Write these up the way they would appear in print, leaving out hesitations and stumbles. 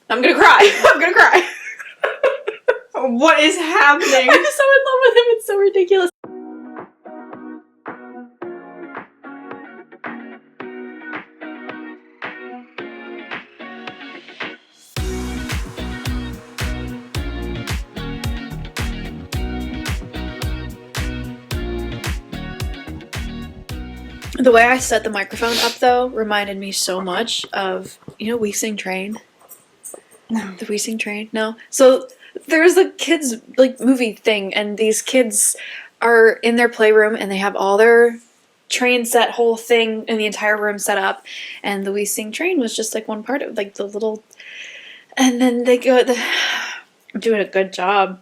I'm gonna cry. I'm gonna cry. What is happening? I'm so in love with him. It's so ridiculous. The way I set the microphone up, though, reminded me so much of, We Sing Train? No. The We Sing Train? No? So, there's a kids, movie thing, and these kids are in their playroom, and they have all their train set whole thing in the entire room set up, and the We Sing Train was just, one part of, the little... And then they go... I'm doing a good job.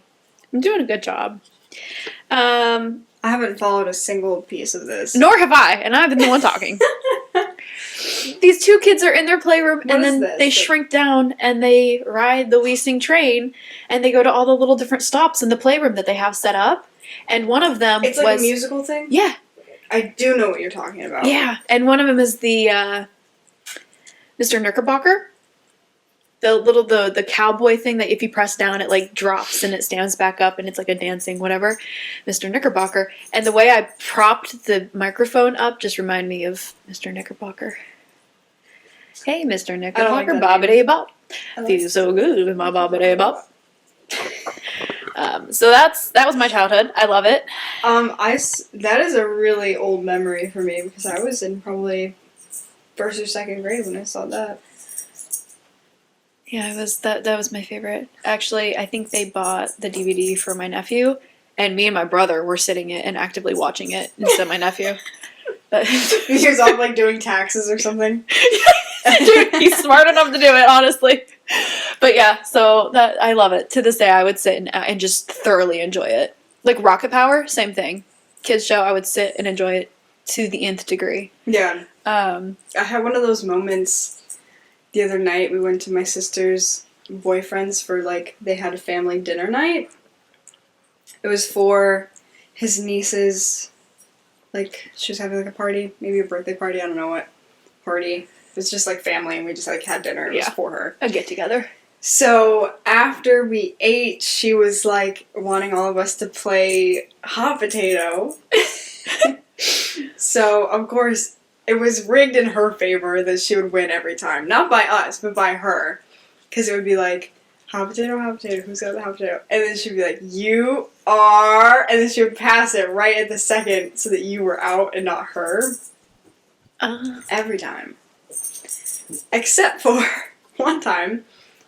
I haven't followed a single piece of this. Nor have I, and I've been the one talking. These two kids are in their playroom, and then they shrink down, and they ride the We Sing Train, and they go to all the little different stops in the playroom that they have set up, and one of them It's like a musical thing? Yeah. I do know what you're talking about. Yeah, and one of them is the, Mr. Knickerbocker. The cowboy thing that if you press down, it, drops, and it stands back up, and it's like a dancing whatever. Mr. Knickerbocker. And the way I propped the microphone up just reminded me of Mr. Knickerbocker. Hey, Mr. Knickerbocker, bobbity bop. Feels so good with my bobbity bop. So that was my childhood. I love it. That is a really old memory for me because I was in probably 1st or 2nd grade when I saw that. Yeah, that was my favorite. Actually, I think they bought the DVD for my nephew, and me and my brother were sitting it and actively watching it instead of my nephew. But he was off doing taxes or something. Dude, he's smart enough to do it, honestly. But yeah, so that I love it. To this day, I would sit and just thoroughly enjoy it. Like Rocket Power, same thing. Kids show, I would sit and enjoy it to the nth degree. Yeah. I had one of those moments the other night. We went to my sister's boyfriend's for they had a family dinner night. It was for his niece's, she was having a party, maybe a birthday party, I don't know what party. It was just family, and we just had dinner. It was for her. A get together. So after we ate, she was wanting all of us to play hot potato. So of course it was rigged in her favor that she would win every time. Not by us, but by her. Because it would be hot potato, who's got the hot potato? And then she'd be you are... And then she would pass it right at the second so that you were out and not her. Every time. Except for one time,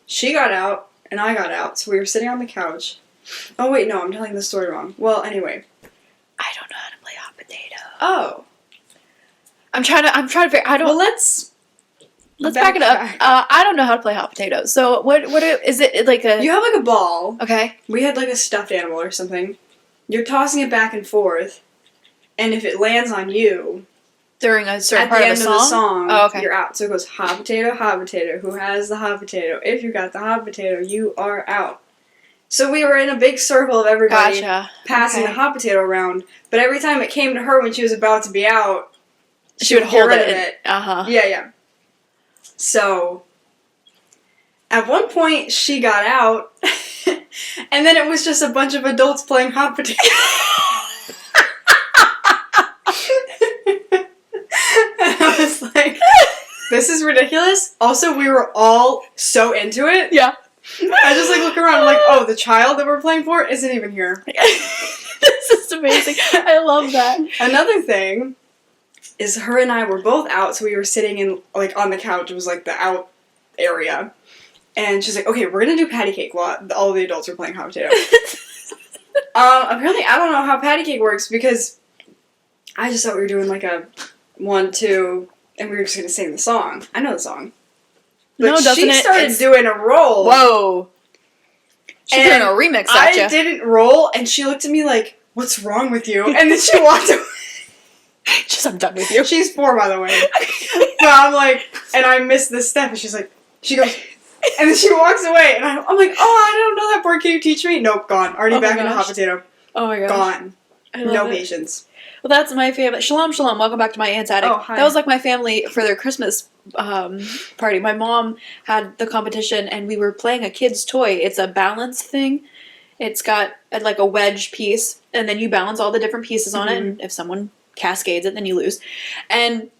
she got out and I got out. So we were sitting on the couch. Oh wait, no, I'm telling the story wrong. Well, anyway. I don't know how to play hot potato. Oh. I'm trying to figure. I don't. Well, let's back it up. I don't know how to play hot potato. So what is it like a? You have a ball. Okay. We had a stuffed animal or something. You're tossing it back and forth, and if it lands on you during a certain at part the of end the song, oh, okay, you're out. So it goes hot potato. Who has the hot potato? If you got the hot potato, you are out. So we were in a big circle of everybody passing the hot potato around. But every time it came to her when she was about to be out, she would hold it. Yeah. So, at one point, she got out, and then it was just a bunch of adults playing hot potato. And I was this is ridiculous. Also, we were all so into it. Yeah. I just look around, I'm oh, the child that we're playing for isn't even here. This is amazing. I love that. Another thing is her and I were both out, so we were sitting in, on the couch. It was, the out area. And she's okay, we're gonna do patty cake while all the adults are playing hot potato. Apparently, I don't know how patty cake works, because I just thought we were doing, a 1, 2, and we were just gonna sing the song. I know the song. But she started doing a roll. Whoa. She's doing a remix at you. I didn't roll, and she looked at me what's wrong with you? And then she walked away. I'm done with you. She's 4, by the way. But I'm and I missed this step, and she goes, and then she walks away, and I'm oh, I don't know that part, can you teach me? Nope, gone. Already back into hot potato. Oh my gosh. Gone. No patience. Well, that's my family. Shalom, shalom. Welcome back to my aunt's attic. Oh, hi. That was my family for their Christmas party. My mom had the competition, and we were playing a kid's toy. It's a balance thing. It's got like a wedge piece, and then you balance all the different pieces on it, and if someone cascades it, then you lose. And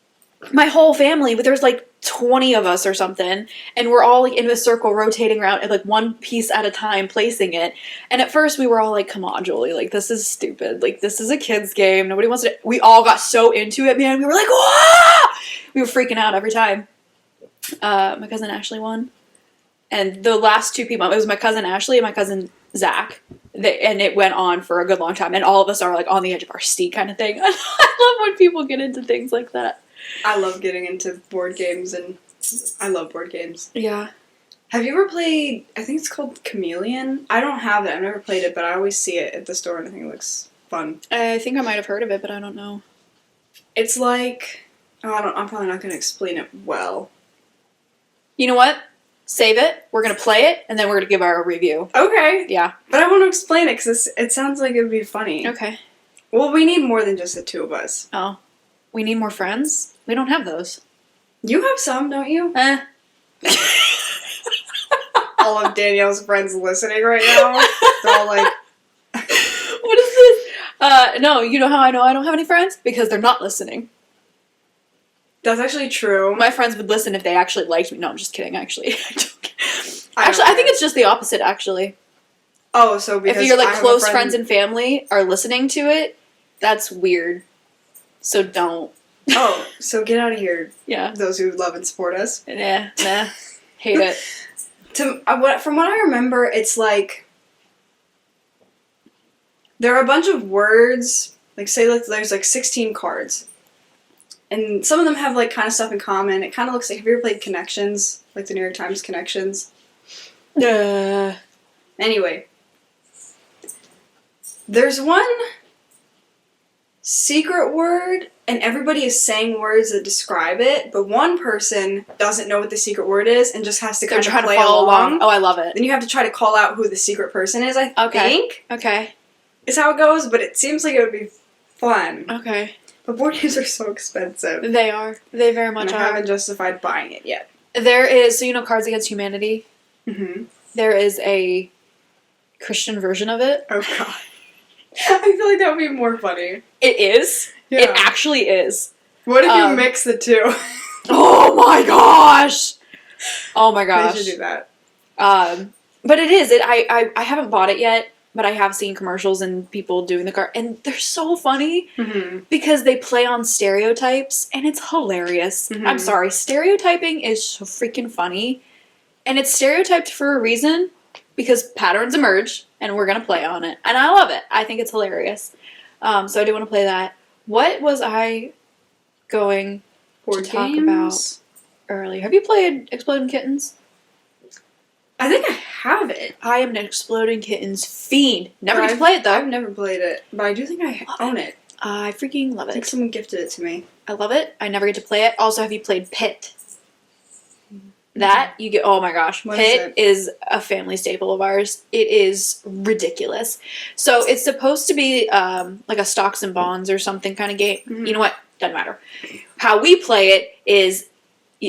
my whole family, there's like 20 of us or something, and we're all like in a circle rotating around at like one piece at a time placing it. And at first we were all like, come on, Julie, like this is stupid, like this is a kid's game, nobody wants to. We all got so into it, man. We were like, whoa! We were freaking out every time. My cousin Ashley won, and the last two people, it was my cousin Ashley and my cousin Zach. And it went on for a good long time, and all of us are like on the edge of our seat kind of thing. I love when people get into things like that. I love getting into board games, and I love board games. Yeah. Have you ever played, I think it's called Chameleon? I don't have it. I've never played it, but I always see it at the store, and I think it looks fun. I think I might have heard of it, but I don't know. It's like, I'm probably not going to explain it well. You know what? Save it. We're going to play it, and then we're going to give our review. Okay. Yeah. But I want to explain it, because it sounds like it would be funny. Okay. Well, we need more than just the two of us. Oh. We need more friends? We don't have those. You have some, don't you? All of Danielle's friends listening right now, they're all like, what is this? No, you know how I know I don't have any friends? Because they're not listening. that's actually true. My friends would listen if they actually liked me. No, I'm just kidding, actually. I think it's just the opposite, actually. Oh, so because if your like I have a close friends and family are listening to it, that's weird. So don't. Oh, so get out of here. Yeah. Those who love and support us. Nah. Hate it. From what I remember, it's like there are a bunch of words. Like say, like there's like 16 cards, and some of them have like kind of stuff in common. It kind of looks like, have you ever played Connections, like the New York Times Connections? Anyway, there's one secret word, and everybody is saying words that describe it, but one person doesn't know what the secret word is and just has to kind of trying play to follow along. Oh, I love it. Then you have to try to call out who the secret person is, I think. Okay. Is how it goes, but it seems like it would be fun. Okay. But board games are so expensive. They are. They very much And I are. haven't justified buying it yet. There is, so you know Cards Against Humanity? Mm-hmm. There is a Christian version of it. Oh, God. I feel like that would be more funny. It is. Yeah. It actually is. What if you mix the two? Oh my gosh! Oh my gosh. They should do that. But it is. I haven't bought it yet, but I have seen commercials and people doing the card, and they're so funny because they play on stereotypes, and it's hilarious. Mm-hmm. I'm sorry, stereotyping is so freaking funny, and it's stereotyped for a reason because patterns emerge, and we're gonna play on it, and I love it. I think it's hilarious. So I do want to play that. What was I going Board to talk games? about earlier? Have you played Exploding Kittens? I think I have it. I am an Exploding Kittens fiend. Never get to I've- play it though. I've never played it, but I do think I own it. I freaking love I think it. someone gifted it to me. I love it. I never get to play it. Also, have you played Pit? That you get. Oh my gosh, What is Pit is a family staple of ours. It is ridiculous. So it's supposed to be like a stocks and bonds or something kind of game. Mhm. You know what? Doesn't matter. How we play it is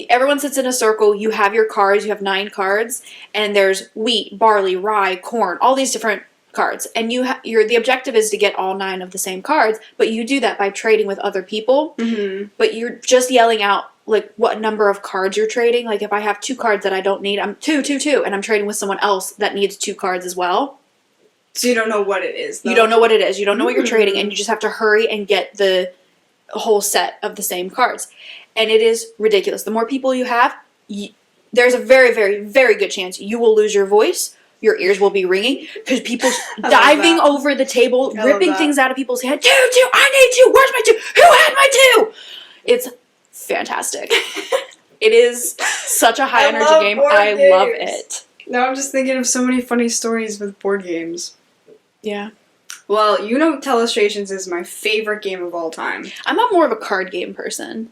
everyone sits in a circle. You have your cards. You have 9 cards, and there's wheat, barley, rye, corn, all these different cards. And the objective is to get all 9 of the same cards. But you do that by trading with other people. Mm-hmm. But you're just yelling out like what number of cards you're trading. Like if I have 2 cards that I don't need, I'm 2, 2, 2, and I'm trading with someone else that needs 2 cards as well. So you don't know what it is, though. You don't know what it is. You don't know what you're trading, and you just have to hurry and get the whole set of the same cards. And it is ridiculous. The more people you have, there's a very, very, very good chance you will lose your voice. Your ears will be ringing because people diving over the table, ripping things out of people's hands. 2, 2, I need 2. Where's my 2? Who had my 2? It's fantastic. It is such a high energy love game. board I games. love it. Now I'm just thinking of so many funny stories with board games. Yeah. Well, Telestrations is my favorite game of all time. I'm more of a card game person.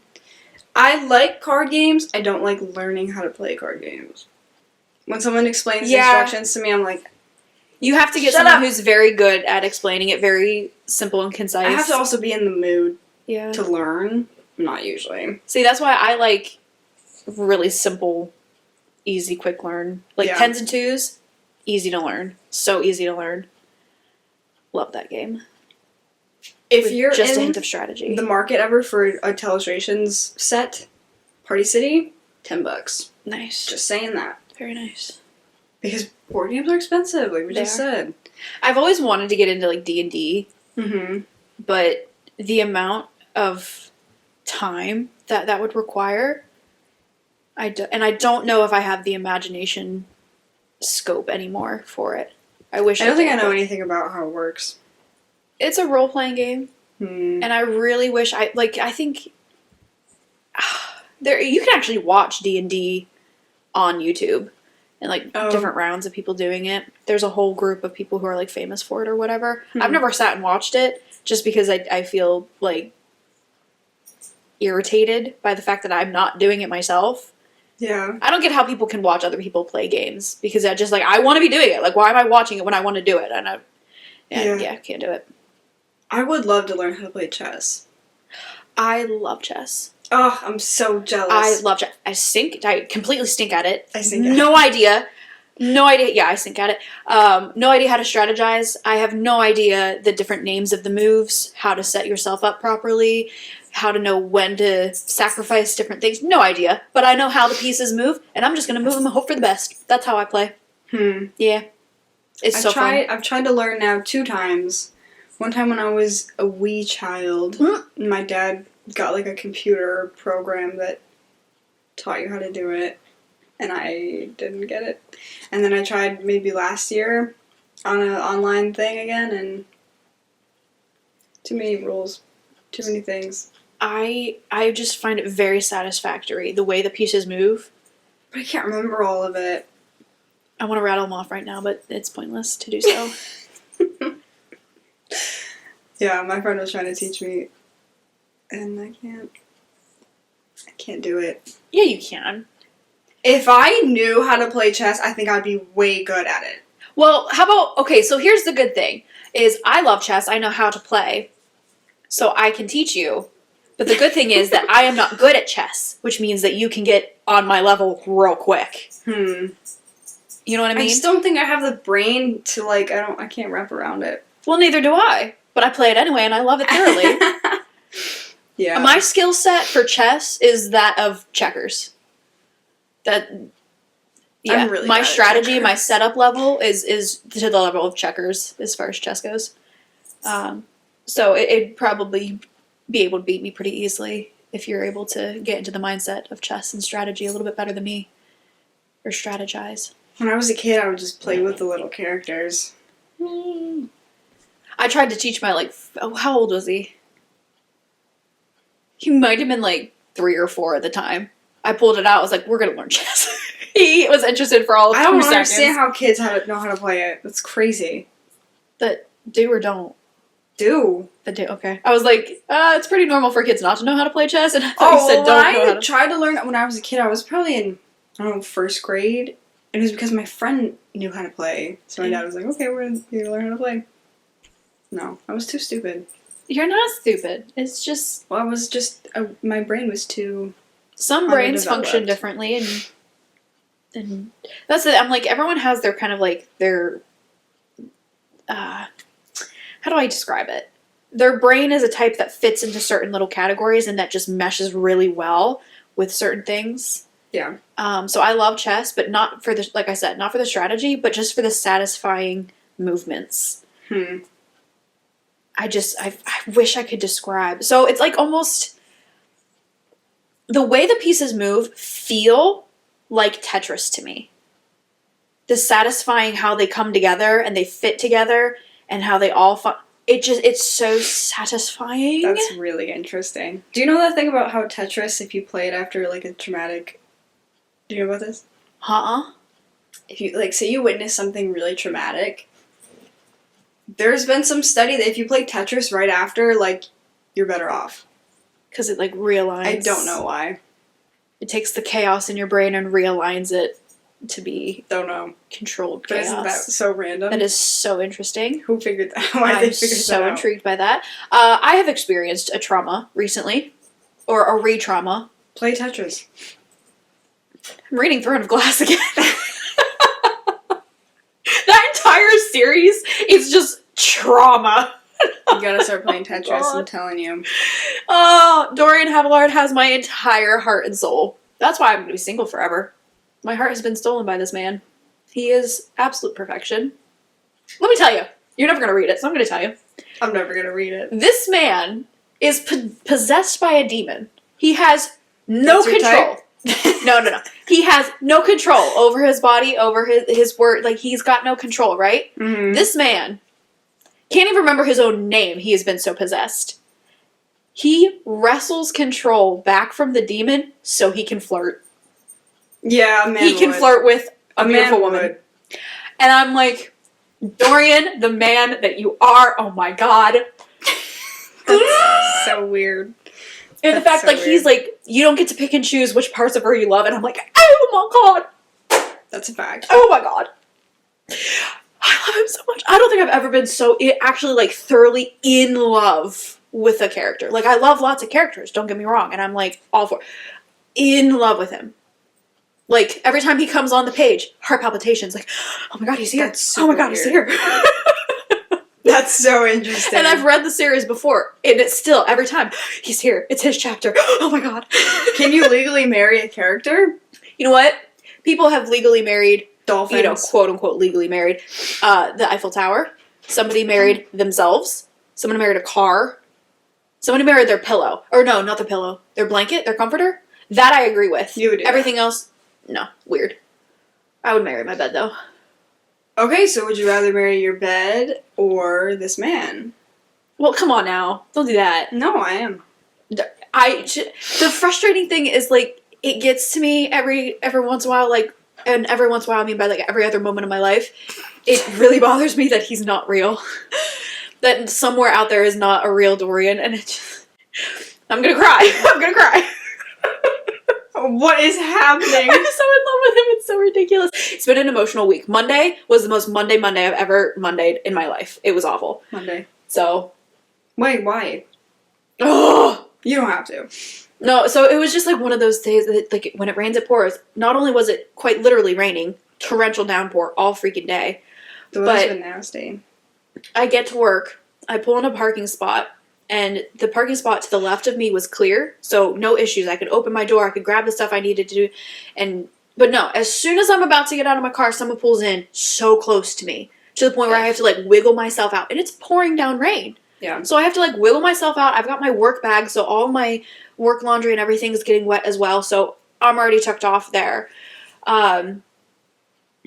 I like card games. I don't like learning how to play card games. When someone explains the instructions to me, I'm like, You have to get Shut someone up. who's very good at explaining it, very simple and concise. I have to also be in the mood Yeah. to learn. Not usually. See, that's why I like really simple, easy, quick learn. Like Yeah. 10s and 2s, easy to learn. So easy to learn. Love that game. If With you're just a in hint of strategy. the market ever for a Telestrations set, Party City, $10. Nice. Just saying that. Very nice. Because board games are expensive, like we They just are. said. I've always wanted to get into like D&D, Mm-hmm. but the amount of time that would require, I don't know if I have the imagination scope anymore for it. I wish I don't think did, I know but anything about how it works. It's a role-playing game, Hmm. and I really wish I think there you can actually watch D&D on YouTube and like Oh. different rounds of people doing it. There's a whole group of people who are like famous for it or whatever. Hmm. I've never sat and watched it just because I feel like irritated by the fact that I'm not doing it myself. Yeah. I don't get how people can watch other people play games because I just like I want to be doing it. Like why am I watching it when I want to do it? And Yeah. can't do it. I would love to learn how to play chess. I love chess. Oh, I'm so jealous. I love chess. I completely stink at it. I stink at No idea. No idea. Yeah, I stink at it. No idea how to strategize. I have no idea the different names of the moves, how to set yourself up properly, how to know when to sacrifice different things. No idea. But I know how the pieces move, and I'm just going to move them and hope for the best. That's how I play. Yeah. It's so fun. I've tried to learn now 2 times. One time when I was a wee child, my dad got like a computer program that taught you how to do it, and I didn't get it. And then I tried maybe last year on an online thing again, and too many rules, too many things. I just find it very satisfactory, the way the pieces move. But I can't remember all of it. I want to rattle them off right now, but it's pointless to do so. Yeah, my friend was trying to teach me, and I can't do it. Yeah, you can. If I knew how to play chess, I think I'd be way good at it. Well, how about, okay, so here's the good thing, is I love chess, I know how to play, so I can teach you. But the good thing is that I am not good at chess, which means that you can get on my level real quick. You know what I mean? I just don't think I have the brain to like. I can't wrap around it. Well, neither do I, but I play it anyway, and I love it thoroughly. Yeah. My skill set for chess is that of checkers. Yeah, I'm really my bad at strategy, checkers. my setup level is to the level of checkers as far as chess goes. So it'd probably be able to beat me pretty easily if you're able to get into the mindset of chess and strategy a little bit better than me, or strategize. When I was a kid, I would just play with the little characters. I tried to teach my how old was he? He might have been like 3 or 4 at the time. I pulled it out. I was like, "We're gonna learn chess." He was interested for all of 2 I don't seconds. understand how kids know how to play it. That's crazy. That do or don't. Do. That do. Okay. I was like, it's pretty normal for kids not to know how to play chess, and I thought you said when don't know how I to. tried to learn when I was a kid, I was probably in, I don't know, 1st grade. And it was because my friend knew how to play. So my dad was like, okay, you're gonna learn how to play. No, I was too stupid. You're not stupid. It's just Well, I was just, my brain was too... some brains Underdeveloped. function differently, and that's it. I'm like, everyone has their kind of like their. How do I describe it? Their brain is a type that fits into certain little categories and that just meshes really well with certain things. Yeah. So I love chess, but not for the, like I said, not for the strategy, but just for the satisfying movements. I wish I could describe. So it's like almost the way the pieces move feel like Tetris to me. The satisfying how they come together and they fit together and how they all it's so satisfying. That's really interesting. Do you know that thing about how Tetris, if you play it after like a traumatic... Do you know about this? If you, like, say you witness something really traumatic, there's been some study that if you play Tetris right after, like, you're better off. Because it like realigns. I don't know why. It takes the chaos in your brain and realigns it to be Don't know. controlled But chaos. isn't that so random? That is so interesting. Who figured that? Why I'm they figured so that out? intrigued by that. I have experienced a trauma recently, or a re-trauma. Play Tetris. I'm reading Throne of Glass again. That entire series is just trauma. You gotta start playing Tetris, God. I'm telling you. Oh, Dorian Havillard has my entire heart and soul. That's why I'm gonna be single forever. My heart has been stolen by this man. He is absolute perfection. Let me tell you, you're never gonna read it, so I'm gonna tell you. I'm never gonna read it. This man is possessed by a demon. He has no That's your control. No. He has no control over his body, over his word. Like, he's got no control, right? Mm-hmm. This man can't even remember his own name. He has been so possessed. He wrestles control back from the demon so he can flirt. Yeah, a man He can would. flirt with a beautiful man woman. would. And I'm like, Dorian, the man that you are, oh my god. That's so weird. And the That's fact, so like, he's weird. like, you don't get to pick and choose which parts of her you love. And I'm like, oh my god. That's a fact. Oh my god. I love him so much. I don't think I've ever been so actually, like, thoroughly in love with a character. Like, I love lots of characters, don't get me wrong. And I'm, like, all for in love with him. Like, every time he comes on the page, heart palpitations. Like, oh my god, he's here. That's Oh my super god, he's weird. here. That's so interesting. And I've read the series before, and it's still, every time, he's here. It's his chapter. Oh my god. Can you legally marry a character? You know what? People have legally married, Dolphins. you know, quote unquote legally married, the Eiffel Tower. Somebody married themselves. Somebody married a car. Somebody married their pillow. Or no, not their pillow. Their blanket, their comforter. That I agree with. You would do Everything else, no. Weird. I would marry my bed, though. Okay, so would you rather marry your bed or this man? Well, come on now. Don't do that. No, I am. The frustrating thing is, like, it gets to me every once in a while, like, and every once in a while I mean by, like, every other moment of my life. It really bothers me that he's not real. That somewhere out there is not a real Dorian, and it just, I'm gonna cry. I'm gonna cry. What is happening? I'm so in love with him. It's so ridiculous. It's been an emotional week. Monday was the most Monday I've ever Mondayed in my life. It was awful. Monday. So, Wait, why? oh You don't have to. no. So it was just like one of those days that, like, when it rains, it pours. Not only was it quite literally raining, torrential downpour all freaking day. The weather's But- been nasty. I get to work. I pull in a parking spot. And the parking spot to the left of me was clear, so no issues. I could open my door, I could grab the stuff I needed to do, but no, as soon as I'm about to get out of my car, someone pulls in so close to me, to the point where I have to, like, wiggle myself out, and it's pouring down rain. Yeah. So I have to, like, wiggle myself out. I've got my work bag, so all my work laundry and everything is getting wet as well, so I'm already tucked off there.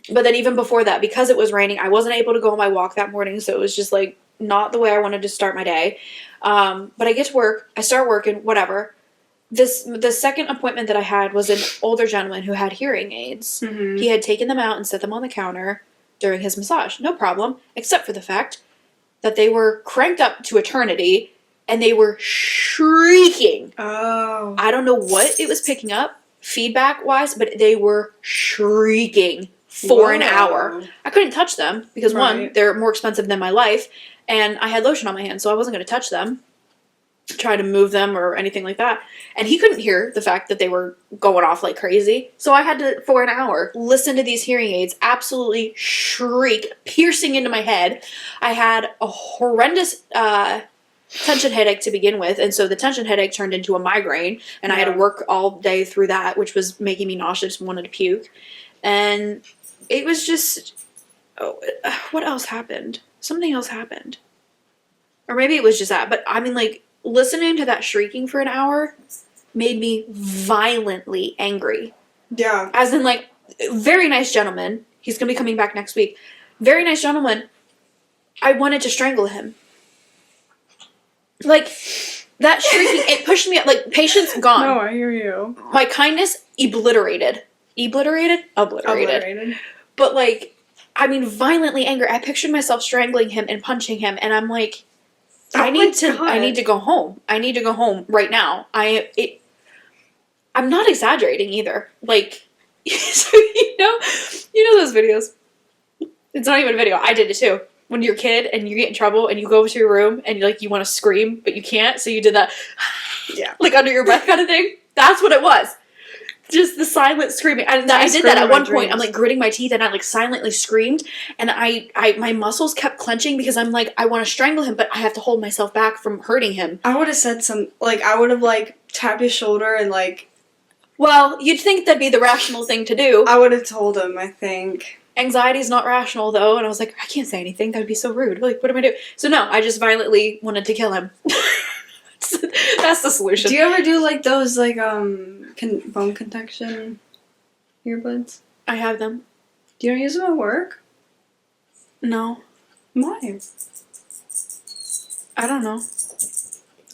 But then even before that, because it was raining, I wasn't able to go on my walk that morning, so it was just, like, not the way I wanted to start my day. But I get to work, I start working, whatever. The second appointment that I had was an older gentleman who had hearing aids. Mm-hmm. He had taken them out and set them on the counter during his massage. No problem, except for the fact that they were cranked up to eternity and they were shrieking. Oh. I don't know what it was picking up, feedback-wise, but they were shrieking for an hour. I couldn't touch them because, one, Right. they're more expensive than my life, and I had lotion on my hands, so I wasn't going to touch them, try to move them or anything like that. And he couldn't hear the fact that they were going off like crazy, so I had to, for an hour, listen to these hearing aids absolutely shriek, piercing into my head. I had a horrendous tension headache to begin with, and so the tension headache turned into a migraine, and I had to Yeah. work all day through that, which was making me nauseous and wanted to puke. And it was just, what else happened? Something else happened. Or maybe it was just that, but I mean, like, listening to that shrieking for an hour made me violently angry. Yeah. As in, like, very nice gentleman. He's gonna be coming back next week. Very nice gentleman. I wanted to strangle him. Like, that shrieking, it pushed me, like, patience gone. No, I hear you. My kindness obliterated. Obliterated. But, like, I mean, violently angry. I pictured myself strangling him and punching him, and I'm like, I need to go home. I need to go home right now. I'm not exaggerating either. Like, so you know those videos. It's not even a video. I did it too. When you're a kid and you get in trouble and you go to your room and you want to scream but you can't, so you did that, Yeah. like, under your breath kind of thing. That's what it was. Just the silent screaming. And I did that at one point. I'm like gritting my teeth and I like silently screamed and my muscles kept clenching because I'm like, I want to strangle him, but I have to hold myself back from hurting him. I would have said I would have like tapped his shoulder and like. Well, you'd think that'd be the rational thing to do. I would have told him, I think. Anxiety's not rational though, and I was like, I can't say anything. That would be so rude. Like, what am I doing? So no, I just violently wanted to kill him. That's the solution. Do you ever do like those like bone conduction earbuds? I have them. Do you don't use them at work? No. Why? I don't know.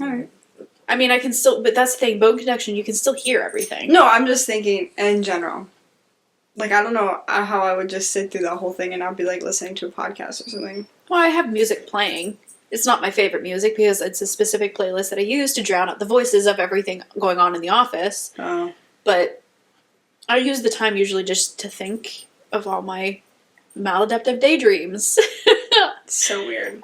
Alright. I mean, I can still, but that's the thing, bone conduction, you can still hear everything. No, I'm just thinking in general. Like, I don't know how I would just sit through the whole thing and I'd be like listening to a podcast or something. Well, I have music playing. It's not my favorite music because it's a specific playlist that I use to drown out the voices of everything going on in the office. Oh. But I use the time usually just to think of all my maladaptive daydreams. So weird.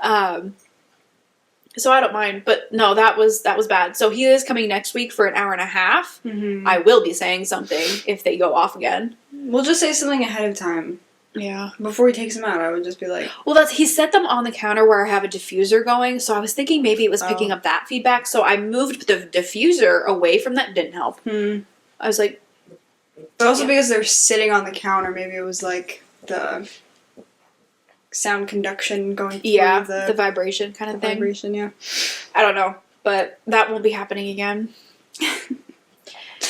So I don't mind, but no, that was bad. So he is coming next week for an hour and a half. Mm-hmm. I will be saying something if they go off again. We'll just say something ahead of time. Yeah. Before he takes them out, I would just be like... Well, he set them on the counter where I have a diffuser going, so I was thinking maybe it was picking up that feedback, so I moved the diffuser away from that. Didn't help. I was like... But also because they're sitting on the counter, maybe it was like the sound conduction going through the vibration kind of thing. Vibration, yeah. I don't know, but that won't be happening again.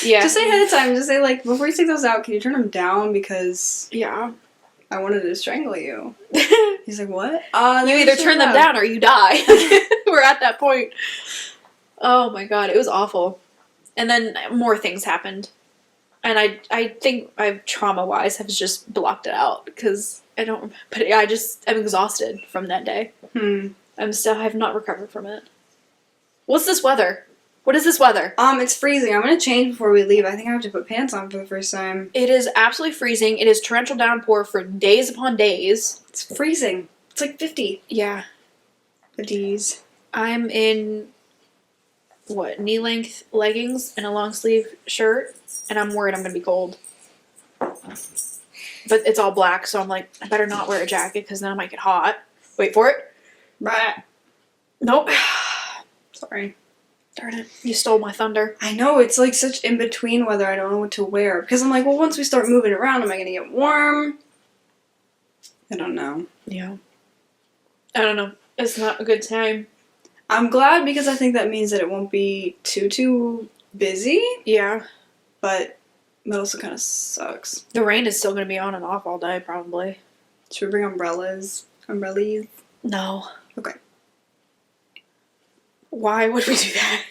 Yeah. Just say ahead of time. Just say, like, before you take those out, can you turn them down because... Yeah. I wanted to strangle you. He's like, what? You either turn them down or you die. We're at that point. Oh my god, it was awful. And then more things happened. And I think I, trauma-wise, have just blocked it out because I don't... But I'm exhausted from that day. I have not recovered from it. What's this weather? What is this weather? It's freezing. I'm gonna change before we leave. I think I have to put pants on for the first time. It is absolutely freezing. It is torrential downpour for days upon days. It's freezing. It's like 50. Yeah. 50s. I'm in, knee-length leggings and a long-sleeve shirt, and I'm worried I'm gonna be cold. But it's all black, so I'm like, I better not wear a jacket because then I might get hot. Wait for it. Right. Nope. Sorry. Darn it. You stole my thunder. I know, it's like such in-between weather, I don't know what to wear. Because I'm like, well, once we start moving around, am I going to get warm? I don't know. Yeah. I don't know. It's not a good time. I'm glad because I think that means that it won't be too busy. Yeah. But it also kind of sucks. The rain is still going to be on and off all day, probably. Should we bring umbrellas? Umbrellas? No. Okay. Why would we do that?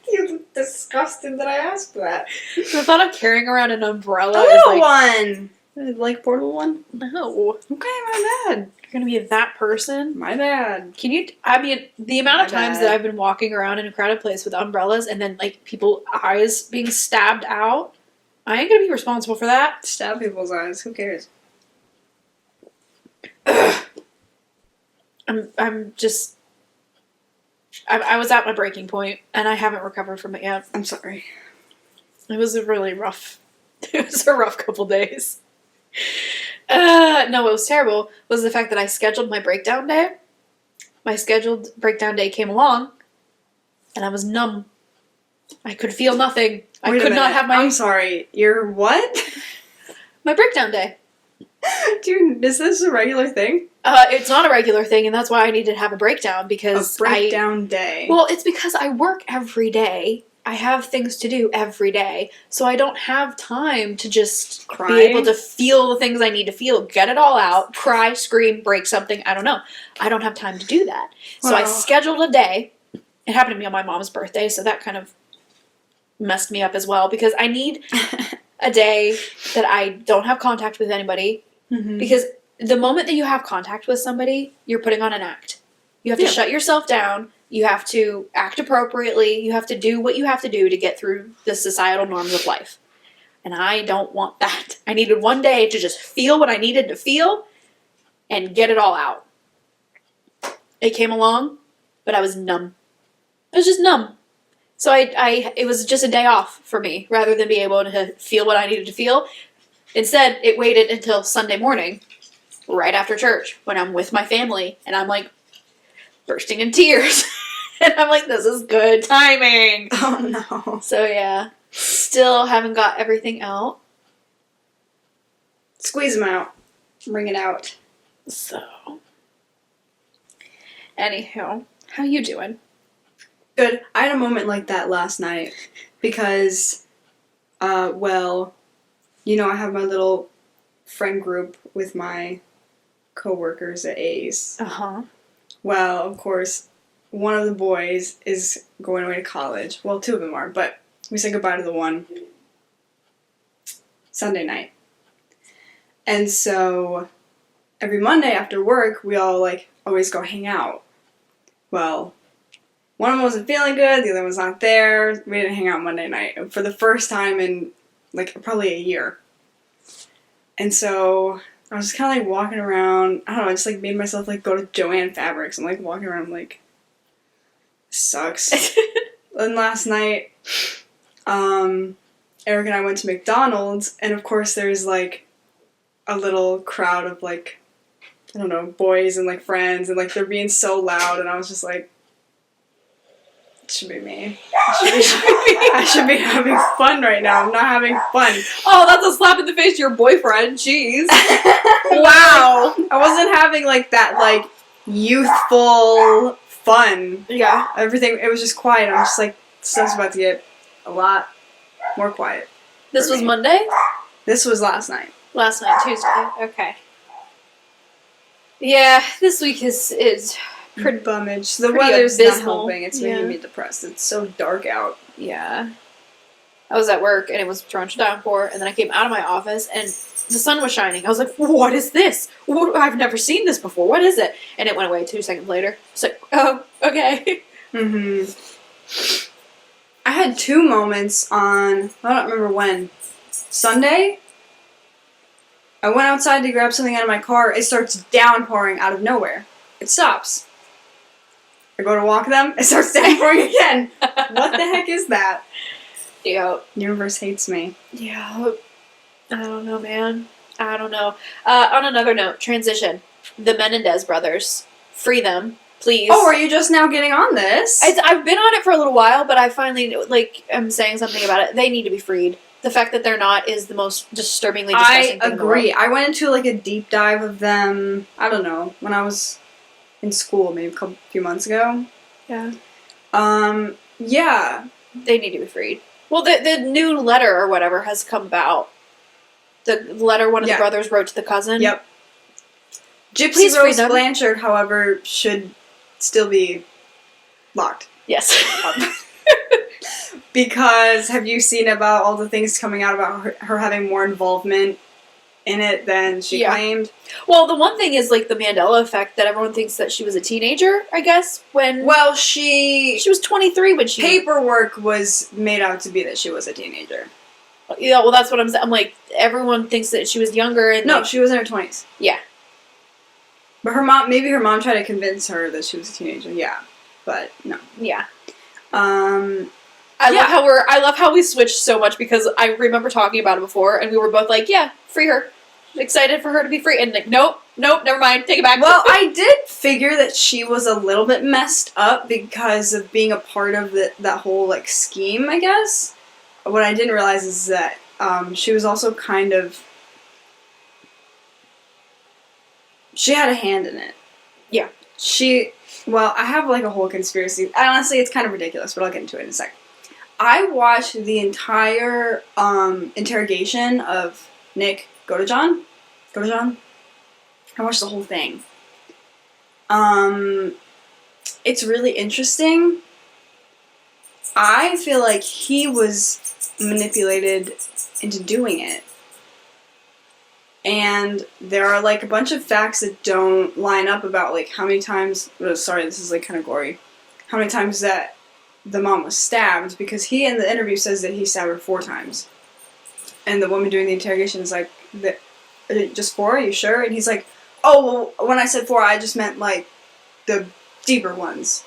You're disgusted that I asked that. The thought of carrying around an umbrella A is little like... one! Like portable one? No. Okay, my bad. You're gonna be that person? My bad. Can you... I mean, the amount of My times bad. that I've been walking around in a crowded place with umbrellas and then, like, people's eyes being stabbed out, I ain't gonna be responsible for that. Stab people's eyes. Who cares? I'm just... I was at my breaking point, and I haven't recovered from it yet. I'm sorry. It was a really rough... It was a rough couple days. No, what was terrible was the fact that I scheduled my breakdown day. My scheduled breakdown day came along, and I was numb. I could feel nothing. I Wait a could not minute. have my... I'm sorry. You're what? My breakdown day. Dude, is this a regular thing? It's not a regular thing, and that's why I needed to have a breakdown, because A breakdown day. Well, it's because I work every day. I have things to do every day, so I don't have time to just Cry? be able to feel the things I need to feel, get it all out, cry, scream, break something, I don't know. I don't have time to do that. So I Wow. scheduled a day. It happened to be on my mom's birthday, so that kind of messed me up as well, because I need a day that I don't have contact with anybody, because the moment that you have contact with somebody, you're putting on an act. You have to shut yourself down. You have to act appropriately. You have to do what you have to do to get through the societal norms of life. And I don't want that. I needed one day to just feel what I needed to feel and get it all out. It came along, but I was numb. I was just numb. So it was just a day off for me rather than be able to feel what I needed to feel. Instead, it waited until Sunday morning, right after church, when I'm with my family, and I'm like bursting in tears. And I'm like, this is good timing. Oh no. So yeah, still haven't got everything out. Squeeze them out. Bring it out. So, anywho, how you doing? Good. I had a moment like that last night because, well, I have my little friend group with my coworkers at A's. Uh-huh. Well, of course, one of the boys is going away to college. Well, two of them are, but we said goodbye to the one Sunday night. And so every Monday after work, we all, always go hang out. Well, one of them wasn't feeling good, the other one was not there. We didn't hang out Monday night for the first time in, probably a year. And so I was just kind of, walking around. I don't know, I just, made myself, go to Joann Fabrics. I'm, walking around, this sucks. Then last night, Eric and I went to McDonald's, and of course there's, a little crowd of, I don't know, boys and, friends, and, they're being so loud, and I was just like, it should be me. I should be having fun right now. I'm not having fun. Oh, that's a slap in the face to your boyfriend. Jeez. Wow. I wasn't having, that, youthful fun. Yeah. Everything, it was just quiet. I'm just stuff's about to get a lot more quiet. This was me. Monday? This was last night. Last night, Tuesday. Okay. Yeah, this week is Pretty bummage. The pretty weather's not abysmal. helping. It's Yeah. making me depressed. It's so dark out. yeah. I was at work and it was torrential downpour, and then I came out of my office and the sun was shining. I was like, what is this? I've never seen this before. What is it? And it went away 2 seconds later. It's like, oh, okay. Mm-hmm. I had 2 moments on, I don't remember when, Sunday? I went outside to grab something out of my car. It starts downpouring out of nowhere. It stops. I go to walk them. It starts downpouring again. What the heck is that? Yeah. Universe hates me. Yeah. I don't know, man. I don't know. On another note, transition. The Menendez brothers. Free them, please. Oh, are you just now getting on this? I've been on it for a little while, but I finally, I'm saying something about it. They need to be freed. The fact that they're not is the most disturbingly disgusting I thing agree. in the world. I went into a deep dive of them, I don't know, when I was in school, maybe a few months ago. Yeah. Yeah. They need to be freed. Well, the new letter or whatever has come about. The letter one of the Yeah. brothers wrote to the cousin. Yep. Gypsy Please free Rose them. Blanchard, however, should still be locked. Yes. Because have you seen about all the things coming out about her having more involvement in it than she Yeah. claimed? Well, the one thing is the Mandela effect that everyone thinks that she was a teenager, I guess, when Well, she was 23 when she... paperwork was made out to be that she was a teenager. Yeah, well, that's what I'm saying. I'm like, everyone thinks that she was younger and... No, she was in her 20s. Yeah. But maybe her mom tried to convince her that she was a teenager. Yeah. But no. Yeah. Yeah. I love how we switched so much because I remember talking about it before and we were both like, yeah, free her. Excited for her to be free. And nope, never mind. Take it back. Well, I did figure that she was a little bit messed up because of being a part of that whole scheme, I guess. What I didn't realize is that she was also kind of... She had a hand in it. Yeah. Well, I have a whole conspiracy. Honestly, it's kind of ridiculous, but I'll get into it in a sec. I watched the entire interrogation of Nick Godejohn. I watched the whole thing. It's really interesting. I feel like he was manipulated into doing it. And there are a bunch of facts that don't line up about how many times... Oh, sorry, this is kind of gory. How many times that the mom was stabbed, because he in the interview says that he stabbed her 4 times. And the woman doing the interrogation is like, just 4? Are you sure? And he's like, oh, well, when I said 4, I just meant the deeper ones.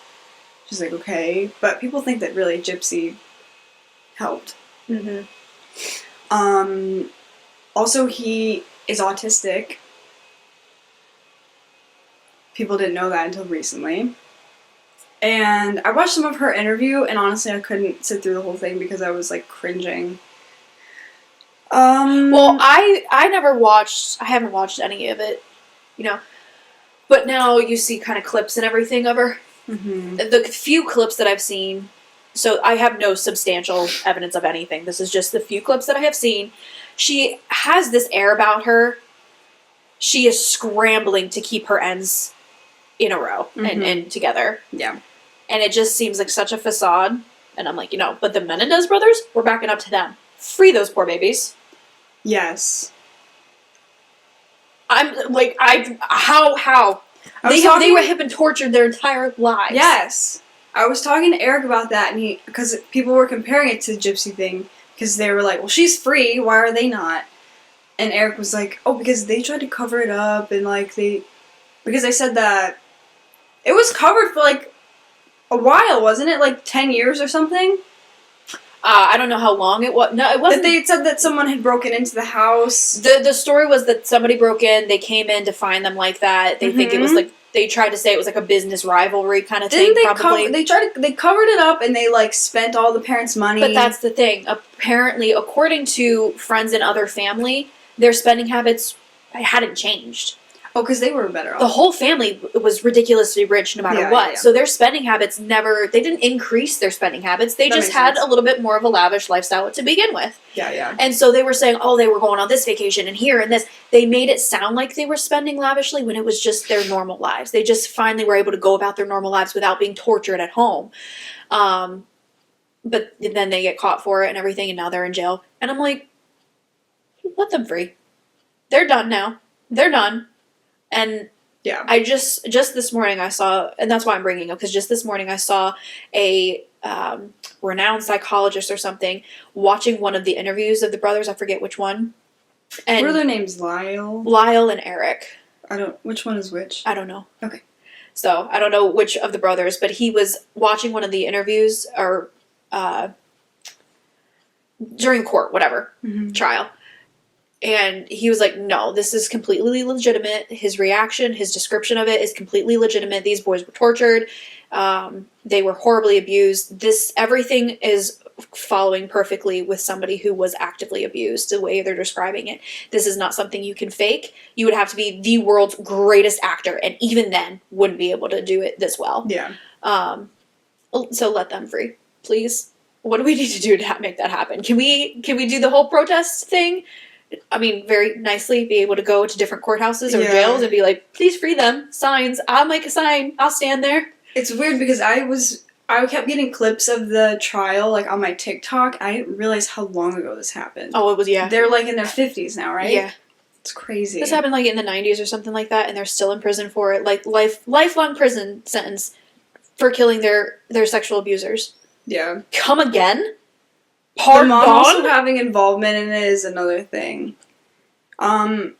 She's like, okay. But people think that really Gypsy helped. Mm-hmm. Also, he is autistic. People didn't know that until recently. And I watched some of her interview, and honestly, I couldn't sit through the whole thing because I was, like, cringing. Well, I haven't watched any of it, you know. But now you see kind of clips and everything of her. Mm-hmm. The few clips that I've seen, so I have no substantial evidence of anything. This is just the few clips that I have seen. She has this air about her. She is scrambling to keep her ends in a row and together. Yeah. And it just seems like such a facade. And I'm like, but the Menendez brothers, we're backing up to them. Free those poor babies. Yes. I'm like, how? They have been tortured their entire lives. Yes. I was talking to Eric about that, and because people were comparing it to the Gypsy thing, because they were like, well, she's free, why are they not? And Eric was like, oh, because they tried to cover it up, and because they said that it was covered for like a while, wasn't it? Like 10 years or something? I don't know how long it was. No, it wasn't. That they said that someone had broken into the house. The story was that somebody broke in, they came in to find them like that. They think it was like, they tried to say it was like a business rivalry kind of thing, probably. They covered it up and they like spent all the parents' money. But that's the thing. Apparently, according to friends and other family, their spending habits hadn't changed. Oh, because they were better off. The whole family was ridiculously rich no matter what. Yeah. So their spending habits they didn't increase their spending habits. They just had a little bit more of a lavish lifestyle to begin with. Yeah. And so they were saying, oh, they were going on this vacation and here and this. They made it sound like they were spending lavishly when it was just their normal lives. They just finally were able to go about their normal lives without being tortured at home. But then they get caught for it and everything, and now they're in jail. And I'm like, let them free. They're done now. They're done. And yeah, I just this morning I saw, and that's why I'm bringing it up, because just this morning I saw a renowned psychologist or something watching one of the interviews of the brothers. I forget which one. And what are their names? Lyle and Eric. Which one is which? I don't know. Okay. So I don't know which of the brothers, but he was watching one of the interviews or during court, whatever, trial. And he was like, no, this is completely legitimate. His reaction, his description of it is completely legitimate. These boys were tortured. They were horribly abused. Everything is following perfectly with somebody who was actively abused, the way they're describing it. This is not something you can fake. You would have to be the world's greatest actor, and even then wouldn't be able to do it this well. Yeah. So let them free, please. What do we need to do to make that happen? Can we do the whole protest thing? I mean, very nicely be able to go to different courthouses or jails and be like, please free them. Signs. I'll make a sign. I'll stand there. It's weird because I kept getting clips of the trial, like, on my TikTok. I didn't realize how long ago this happened. Oh, it was, yeah. They're, like, in their 50s now, right? Yeah. It's crazy. This happened, like, in the 90s or something like that, and they're still in prison for it. Like, lifelong prison sentence for killing their sexual abusers. Yeah. Come again? The mom also having involvement in it is another thing. Yeah,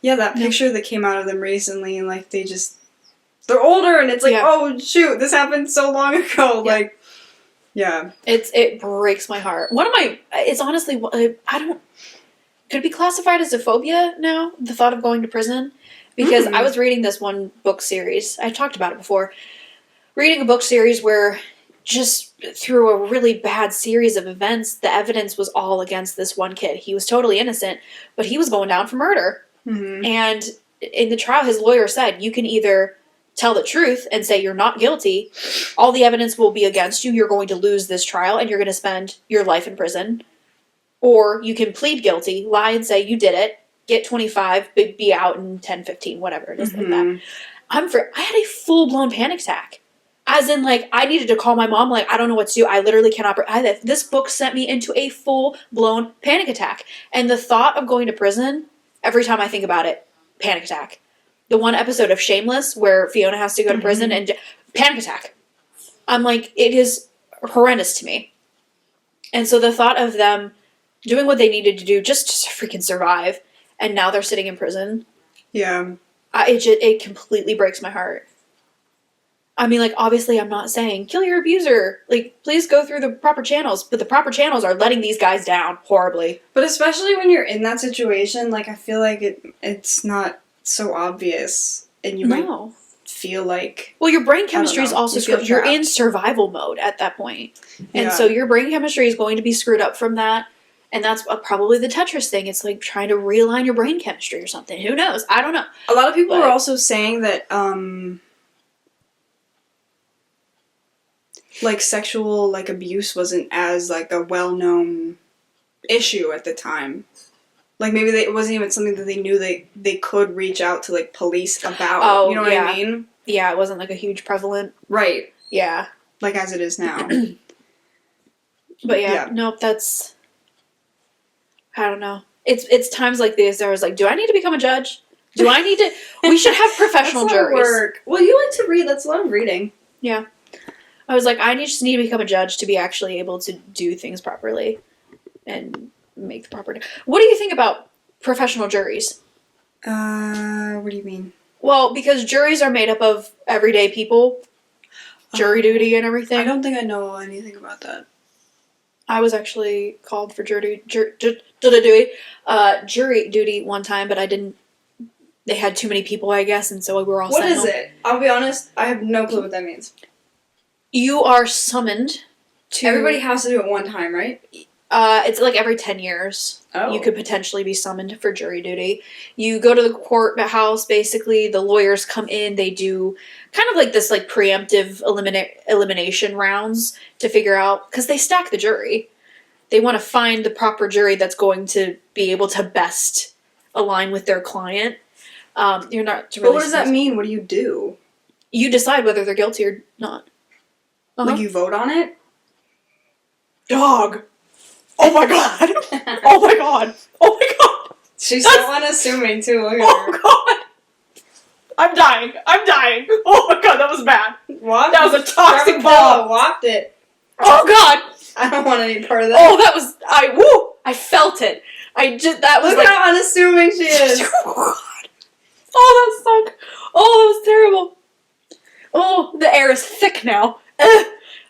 that picture that came out of them recently, and like they're older, and it's like, oh shoot, this happened so long ago. Yeah. Like, yeah, it breaks my heart. It's honestly, could it be classified as a phobia now? The thought of going to prison, because I was reading this one book series. I talked about it before. Reading a book series where, just through a really bad series of events, the evidence was all against this one kid. He was totally innocent, but he was going down for murder. Mm-hmm. And in the trial, his lawyer said, you can either tell the truth and say you're not guilty, all the evidence will be against you, you're going to lose this trial, and you're going to spend your life in prison. Or you can plead guilty, lie and say you did it, get 25, be out in 10, 15, whatever it is like that. I had a full-blown panic attack. As in, like, I needed to call my mom, like, I don't know what to do. I literally cannot. This book sent me into a full-blown panic attack. And the thought of going to prison, every time I think about it, panic attack. The one episode of Shameless where Fiona has to go to prison and panic attack. I'm like, it is horrendous to me. And so the thought of them doing what they needed to do just to freaking survive, and now they're sitting in prison. Yeah. It completely breaks my heart. I mean, like, obviously I'm not saying kill your abuser. Like, please go through the proper channels, but the proper channels are letting these guys down horribly. But especially when you're in that situation, like, I feel like it's not so obvious, and you might No. feel like... Well, your brain chemistry is know. also You feel screwed. You're in trapped. survival mode at that point. And Yeah. so your brain chemistry is going to be screwed up from that. And that's probably the Tetris thing. It's like trying to realign your brain chemistry or something. Who knows? I don't know. A lot of people But- are also saying that, like, sexual, like, abuse wasn't as, like, a well-known issue at the time. Like, maybe it wasn't even something that they knew they could reach out to, like, police about. Oh, you know what yeah. I mean? Yeah, it wasn't like a huge prevalent. Right. Yeah. Like, as it is now. But yeah, Yeah. nope, that's... I don't know. It's times like this where I was like, do I need to become a judge? Do I need to... We should have professional That's a lot of juries. work. Well, you like to read. That's a lot of reading. Yeah. I was like, I just need to become a judge to be actually able to do things properly and make the proper... What do you think about professional juries? What do you mean? Well, because juries are made up of everyday people, jury duty and everything. I don't think I know anything about that. I was actually called for jury duty one time, but I didn't. They had too many people, I guess, and so we were all. What sent is home. it? I'll be honest. I have no clue what that means. You are summoned to. Everybody has to do it one time, right? It's like every 10 years. Oh. You could potentially be summoned for jury duty. You go to the courthouse. Basically, the lawyers come in. They do kind of like this, like preemptive elimination rounds to figure out because they stack the jury. They want to find the proper jury that's going to be able to best align with their client. You're not. Really But what does that mean? What do you do? You decide whether they're guilty or not. Uh-huh. Like you vote on it? Dog. Oh my god. Oh my god. Oh my god. She's That's- so unassuming too. Look at Oh her. god! I'm dying. I'm dying. Oh my god, that was bad. Waft That was a toxic Grab a bomb. pillow, waft it. Oh god! I don't want any part of that. Oh, that was I felt it. That was Look like how unassuming she is. oh god. Oh, that stunk. Oh, that was terrible. Oh, the air is thick now.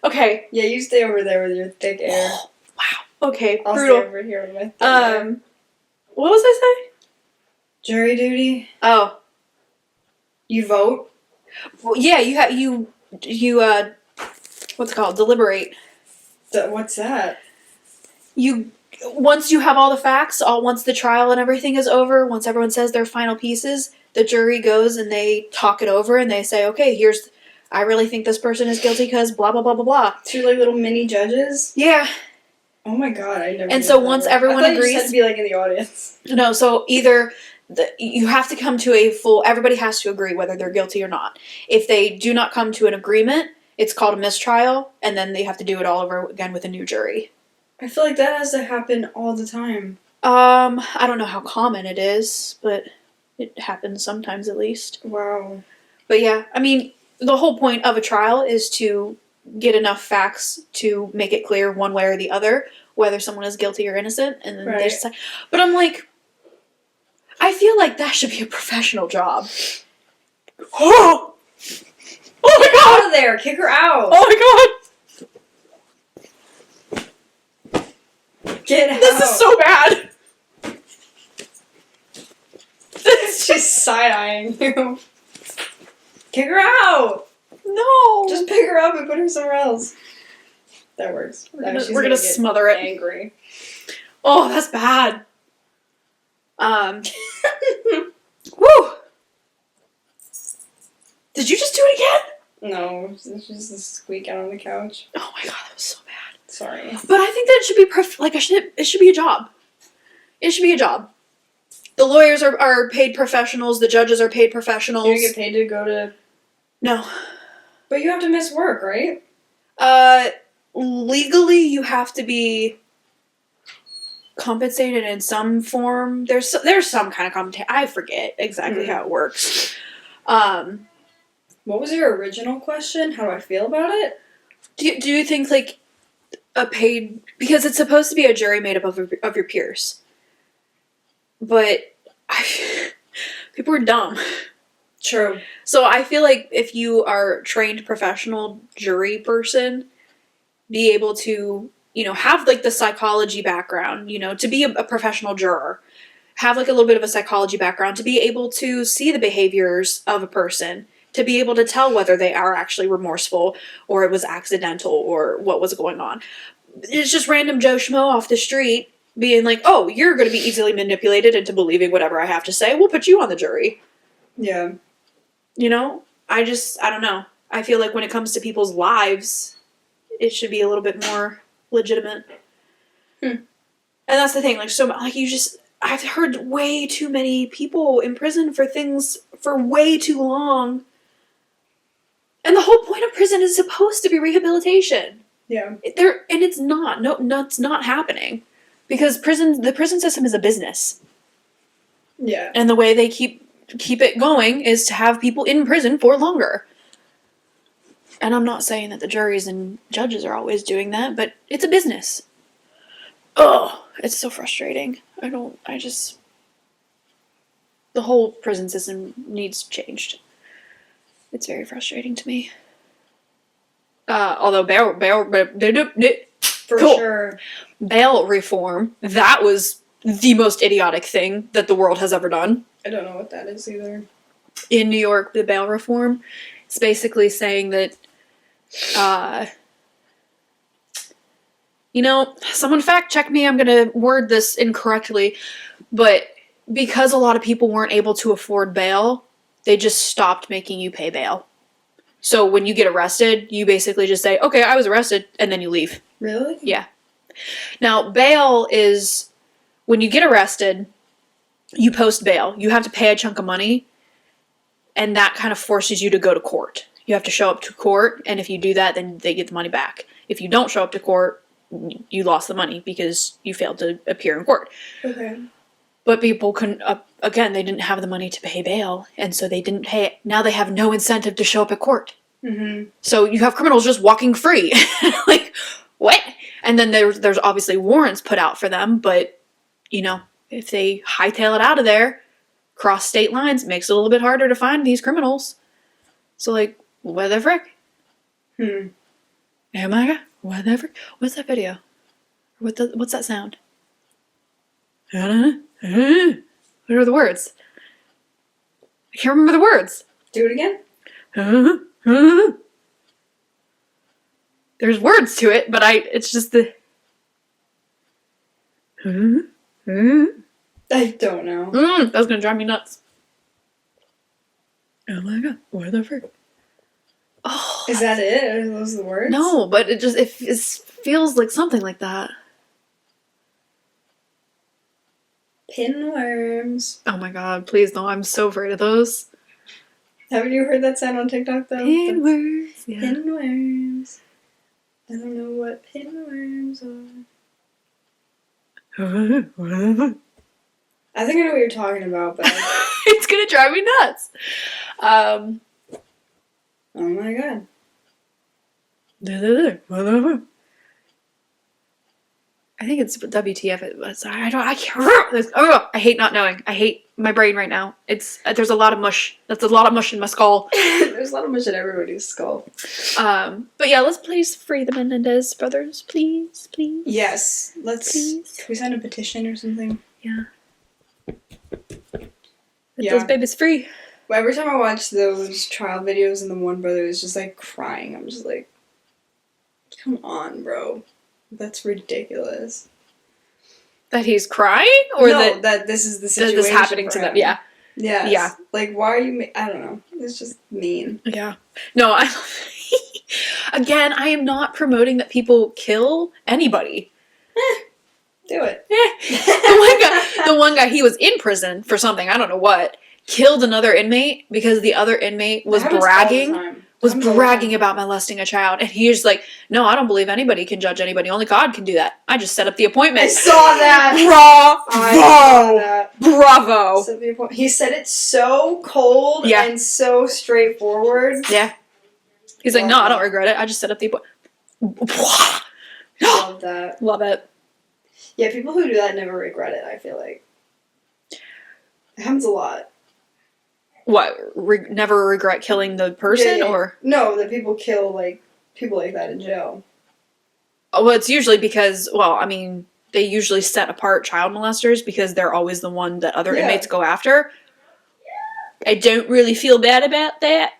Okay. Yeah, you stay over there with your thick air. Wow. Okay. I'll Brutal. stay over here with my thick air. What was I saying? Jury duty. Oh. You vote. Well, yeah, you what's it called? Deliberate. What's that? You once you have all the facts, once the trial and everything is over, once everyone says their final pieces, the jury goes and they talk it over and they say, okay, I really think this person is guilty because blah blah blah blah blah. Two like little mini judges. Yeah. Oh my god, I never. And knew so that once worked. everyone I thought agrees- you just had to be like in the audience. No, so either you have to come to a full. Everybody has to agree whether they're guilty or not. If they do not come to an agreement, it's called a mistrial, and then they have to do it all over again with a new jury. I feel like that has to happen all the time. I don't know how common it is, but it happens sometimes at least. Wow. But yeah, I mean, the whole point of a trial is to get enough facts to make it clear one way or the other whether someone is guilty or innocent, and then they Right. decide. But I'm like, I feel like that should be a professional job. Oh! Oh my Out god! of there! Kick her out! Oh my god! Get out! This is so bad! This She's side eyeing you. Kick her out! no! Just pick her up and put her somewhere else. That works. We're No, gonna, she's we're gonna get smother it. angry. Oh, that's bad. Woo! Did you just do it again? No, it's just a squeak out on the couch. Oh my god, that was so bad. Sorry. But I think that it should be it should be a job. It should be a job. The lawyers are paid professionals. The judges are paid professionals. You don't get paid to go to... No. But you have to miss work, right? Legally, you have to be compensated in some form. There's some kind of compensation. I forget exactly how it works. What was your original question? How do I feel about it? Do you think like a paid, because it's supposed to be a jury made up of your peers, but people are dumb. True. So I feel like if you are a trained professional jury person, be able to, have like the psychology background, to be a professional juror, have like a little bit of a psychology background, to be able to see the behaviors of a person, to be able to tell whether they are actually remorseful or it was accidental or what was going on. It's just random Joe Schmo off the street being like, oh, you're going to be easily manipulated into believing whatever I have to say. We'll put you on the jury. Yeah. I don't know. I feel like when it comes to people's lives, it should be a little bit more legitimate. And that's the thing, I've heard way too many people in prison for things for way too long. And the whole point of prison is supposed to be rehabilitation. Yeah. And it's not. No, it's not happening. Because the prison system is a business. Yeah. And the way they keep it going is to have people in prison for longer. And I'm not saying that the juries and judges are always doing that, but it's a business. Oh, it's so frustrating. The whole prison system needs changed. It's very frustrating to me. Although For Cool. sure. bail reform, that was the most idiotic thing that the world has ever done. I don't know what that is either. In New York, the bail reform, it's basically saying that, someone fact check me, I'm gonna word this incorrectly, but because a lot of people weren't able to afford bail, they just stopped making you pay bail. So when you get arrested, you basically just say, okay, I was arrested, and then you leave. Really? Yeah. Now, bail is, when you get arrested, you post bail. You have to pay a chunk of money, and that kind of forces you to go to court. You have to show up to court, and if you do that, then they get the money back. If you don't show up to court, you lost the money because you failed to appear in court. Okay. But people couldn't, again, they didn't have the money to pay bail, and so they didn't pay it. Now they have no incentive to show up at court. Mm-hmm. So you have criminals just walking free. Like, what? And then there's obviously warrants put out for them, but, if they hightail it out of there, cross state lines, it makes it a little bit harder to find these criminals. So, like, what the frick? Oh my god, what the frick? What's that video? What's that sound? What are the words? I can't remember the words. Do it again? There's words to it, but it's just the... I don't know. That's gonna drive me nuts. Oh my god, what the frick? Oh. Is that it? Are those the words? No, but it feels like something like that. Pinworms. Oh my god, please no, I'm so afraid of those. Haven't you heard that sound on TikTok though? Pinworms, yeah. Pinworms. I don't know what pinworms are. I think I know what you're talking about, but It's gonna drive me nuts. oh my god. I think it's WTF. I can't. I hate not knowing. I hate my brain right now. There's a lot of mush. That's a lot of mush in my skull. There's a lot of mush in everybody's skull. But yeah, let's please free the Menendez brothers, please. Yes, let's. Please. Can we sign a petition or something? Yeah. Yeah. Those babies free. Well, every time I watch those trial videos and the one brother is just like crying, I'm just like, come on, bro. That's ridiculous. That he's crying, or no, that this is the situation. this is happening for to him. them. Yeah. Yes. Yeah. Like, why are you? I don't know. It's just mean. Yeah. No, again, I am not promoting that people kill anybody. Do it. The one guy, he was in prison for something, I don't know what, killed another inmate because the other inmate was bragging about molesting a child, and he's like, no, I don't believe anybody can judge anybody, only God can do that. I just set up the appointment. I saw that. Bravo. He said it so cold and so straightforward. Yeah. He's like, no, I don't regret it, I just set up the appointment. Love that. Love it. Yeah, people who do that never regret it, I feel like. It happens a lot. What? Never regret killing the person, Yeah. or? No, that people kill, like, people like that in jail. Oh, well, it's usually because, well, I mean, they usually set apart child molesters because they're always the one that other Yeah. inmates go after. I don't really feel bad about that,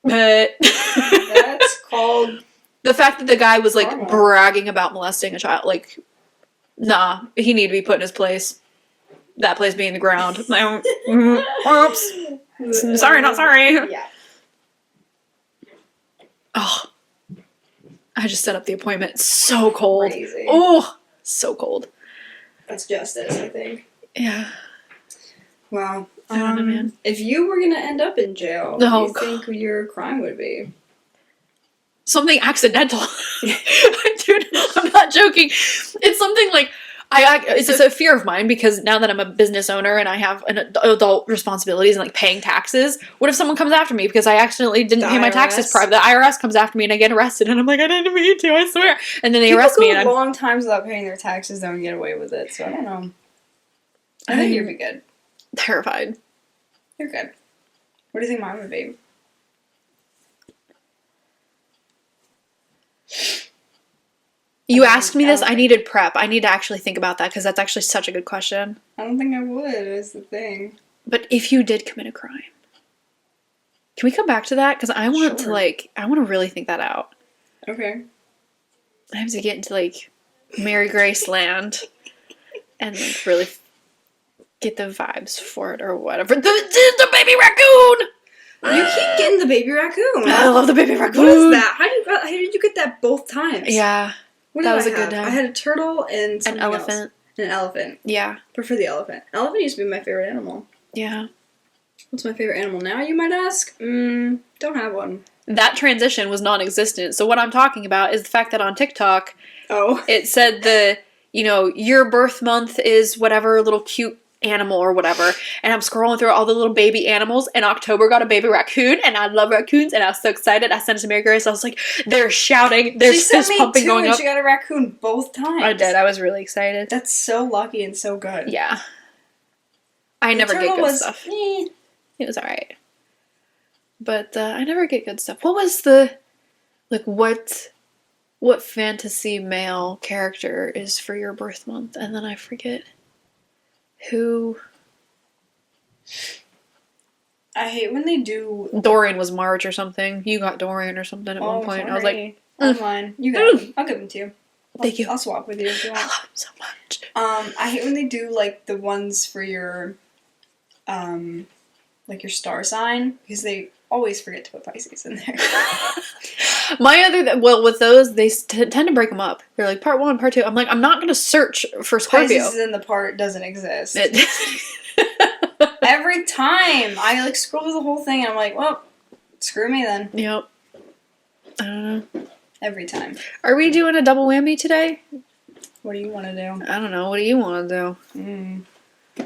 but That's called... the fact that the guy was like Karma. bragging about molesting a child, like, nah, he needed to be put in his place. That place being the ground. Oops. Sorry, not sorry. Yeah. Oh, I just set up the appointment. It's so cold. Crazy. Oh, so cold. That's justice, I think. Yeah. Wow. I don't know, man. If you were gonna end up in jail, Oh, what do you think your crime would be? Something accidental. Dude, I'm not joking. It's something like it's just a fear of mine because now that I'm a business owner and I have an adult responsibilities and like paying taxes, what if someone comes after me because I accidentally didn't pay my taxes IRS? The IRS comes after me and I get arrested and I'm like, I didn't mean to, I swear. And then they People arrest me and go I'm long times without paying their taxes though and get away with it, so I don't know. I think you'd be good. terrified. You're good. What do you think mine would be? You asked me this, I needed prep. I need to actually think about that because that's actually such a good question. I don't think I would, is the thing. But if you did commit a crime, can we come back to that? Because I want to Sure. I want to really think that out. Okay. I have to get into like Mary Grace land and like really get the vibes for it or whatever. The baby raccoon! You keep getting the baby raccoon. I love the baby raccoon. What is that? How did you get that both times? Yeah, What that did was I a good have? time. I had a turtle and an something else. elephant. An elephant. Yeah, Prefer the elephant. Elephant used to be my favorite animal. yeah. What's my favorite animal now, you might ask? Don't have one. That transition was non-existent. So what I'm talking about is the fact that on TikTok, Oh. it said your birth month is whatever little cute animal or whatever. And I'm scrolling through all the little baby animals and October got a baby raccoon and I love raccoons and I was so excited. I sent it to Mary Grace. I was like, they're shouting. There's She sent fist me pumping two going and up. she got a raccoon both times. I did. I was really excited. That's so lucky and so good. Yeah. I The never get turtle good was, stuff. eh. It was alright. But I never get good stuff. What was the what fantasy male character is for your birth month? And then I forget who. I hate when they do. Dorian was March or something. You got Dorian or something at one point. I was like, I'm fine. You got him. I'll give them to you. Thank you. I'll swap with you if you I want. love him so much. I hate when they do like the ones for your, like your star sign because they always forget to put Pisces in there. With those, they tend to break them up. They're like part 1, part 2. I'm like, I'm not going to search for Scorpio. Pisces in the part doesn't exist. It- Every time I like scroll through the whole thing and I'm like, well, screw me then. Yep. I don't know. Every time. Are we doing a double whammy today? What do you want to do? I don't know. What do you want to Mm. do?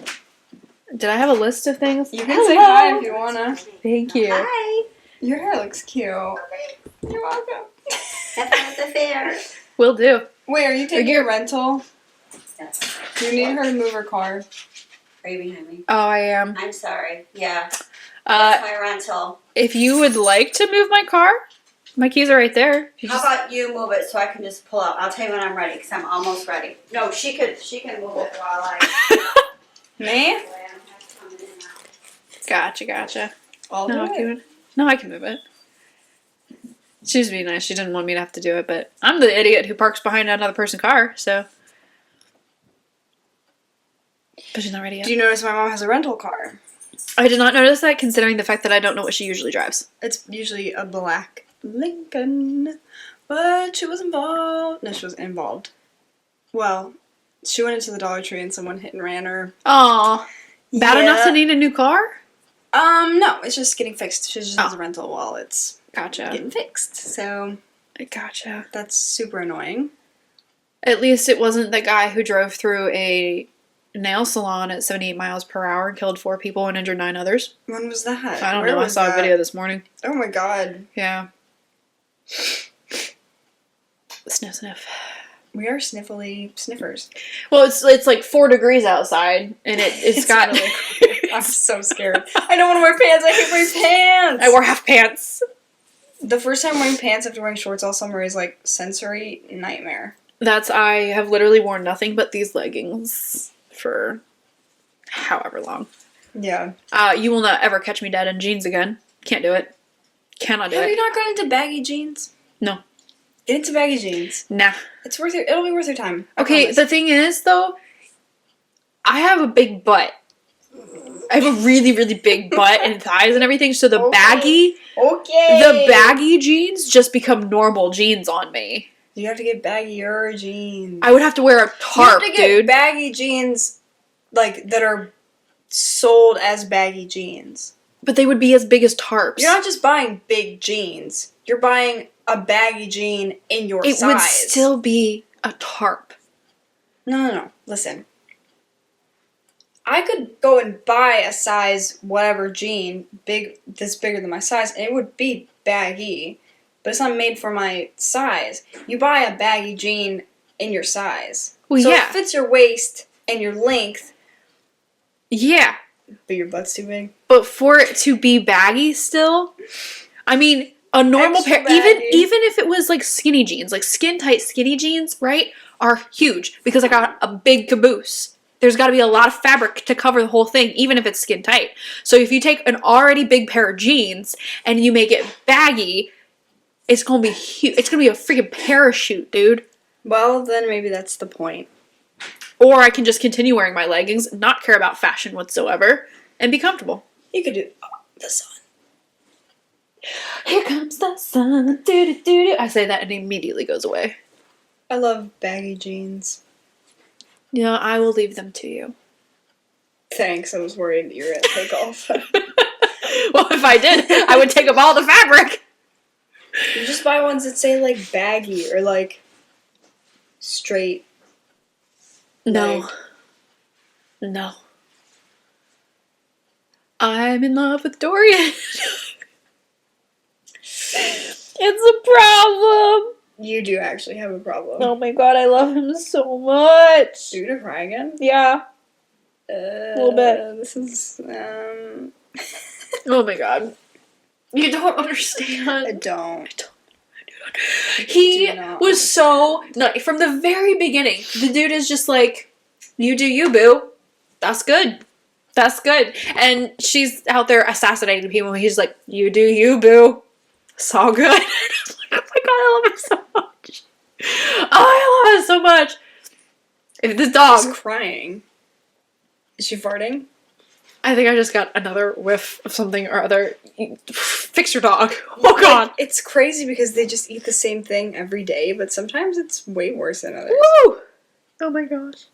Did I have a list of things? You can say hi if you wanna. Thank you. Hi. Your hair looks cute. You're welcome. Have fun at the fair. Will do. Wait, are you taking you- a rental? Yes. You need her to move her car. Are you behind me? Oh, I am. I'm sorry. Yeah. That's my rental. If you would like to move my car, my keys are right there. You How just- about you move it so I can just pull out? I'll tell you when I'm ready because I'm almost ready. No, she can move it while I. Me? Gotcha. I'll No, do I it. can. No, I can move it. She was being nice. She didn't want me to have to do it, but I'm the idiot who parks behind another person's car, so. But she's not ready yet. Do you notice my mom has a rental car? I did not notice that, considering the fact that I don't know what she usually drives. It's usually a black Lincoln. But she was involved. No, she was involved. Well, she went into the Dollar Tree and someone hit and ran her. Aw. Bad enough to need a new car? No, it's just getting fixed. She just has Oh. a rental while it's Gotcha. getting fixed. So Gotcha. that's super annoying. At least it wasn't the guy who drove through a nail salon at 78 miles per hour and killed 4 people and injured 9 others. When was that? I don't Where know. I was saw that? a video this morning. Oh my god. Yeah. Sniff. We are sniffly sniffers. Well, it's like 4 degrees outside, and it's got. really cold. I'm so scared. I don't want to wear pants. I hate wearing pants. I wore half pants. The first time wearing pants after wearing shorts all summer is like sensory nightmare. I have literally worn nothing but these leggings for however long. Yeah. You will not ever catch me dead in jeans again. Can't do it. Cannot do Have you it. not gone into baggy jeans? No. Get into baggy jeans. Nah. It's worth it. It'll be worth your time. I Okay, promise. the thing is, though, I have a big butt. I have a really, really big butt and thighs and everything, so the Okay. the baggy jeans just become normal jeans on me. You have to get baggier jeans. I would have to wear a tarp, you have to get dude. baggy jeans, like, that are sold as baggy jeans. But they would be as big as tarps. You're not just buying big jeans. You're buying a baggy jean in your It size. would still be a tarp. No. Listen. I could go and buy a size whatever jean that's bigger than my size, and it would be baggy, but it's not made for my size. You buy a baggy jean in your size, Well, so yeah. it fits your waist and your length, Yeah. but your butt's too big. But for it to be baggy still, I mean, a normal Extra pair, even baggy. if it was like skinny jeans, like skin tight skinny jeans, right, are huge because I got a big caboose. There's got to be a lot of fabric to cover the whole thing, even if it's skin tight. So if you take an already big pair of jeans and you make it baggy, it's gonna be huge. It's gonna be a freaking parachute, dude. Well, then maybe that's the point. Or I can just continue wearing my leggings, not care about fashion whatsoever, and be comfortable. You could do the sun. Here comes the sun. Do-do-do-do. I say that and it immediately goes away. I love baggy jeans. You know, I will leave them to you. Thanks, I was worried that you were going to take off. Well, if I did, I would take up all the fabric. You just buy ones that say, like, baggy or, like, straight. No. Like- No. I'm in love with Dorian. It's a problem. You do actually have a problem. Oh my god, I love him so much. Are you gonna cry again? Yeah. A little bit. This is, Oh my god. You don't I understand. don't. He do not. was so no, from the very beginning. The dude is just like, you do you, boo. That's good. That's good. And she's out there assassinating people. And he's like, you do you, boo. It's all good. I'm like, oh my god, I love him so much. Oh, I love him so much. If this dog, She's crying. Is she farting? I think I just got another whiff of something or other. Fix your dog. Oh god. Like, it's crazy because they just eat the same thing every day, but sometimes it's way worse than others. Woo! Oh my gosh.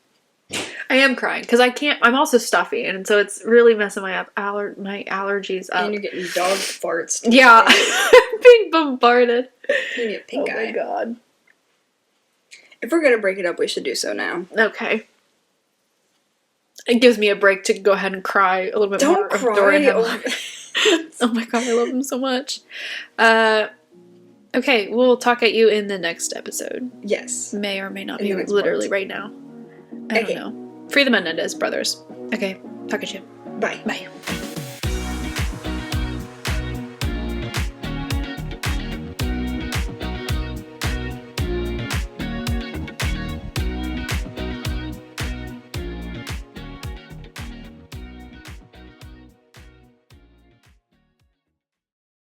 I am crying because I can't. I'm also stuffy, and so it's really messing my allergies up. And you're getting dog farts. Yeah, I'm being bombarded. You get pink eye. god. If we're gonna break it up, we should do so now. Okay. It gives me a break to go ahead and cry a little bit more. Don't of cry. Dorian Hemlock. Oh my god, I love him so much. Okay, we'll talk at you in the next episode. Yes. May or may not In be the next literally part. right now. I Okay. don't know. Free the Menendez brothers. Okay, talk at you. Bye. Bye.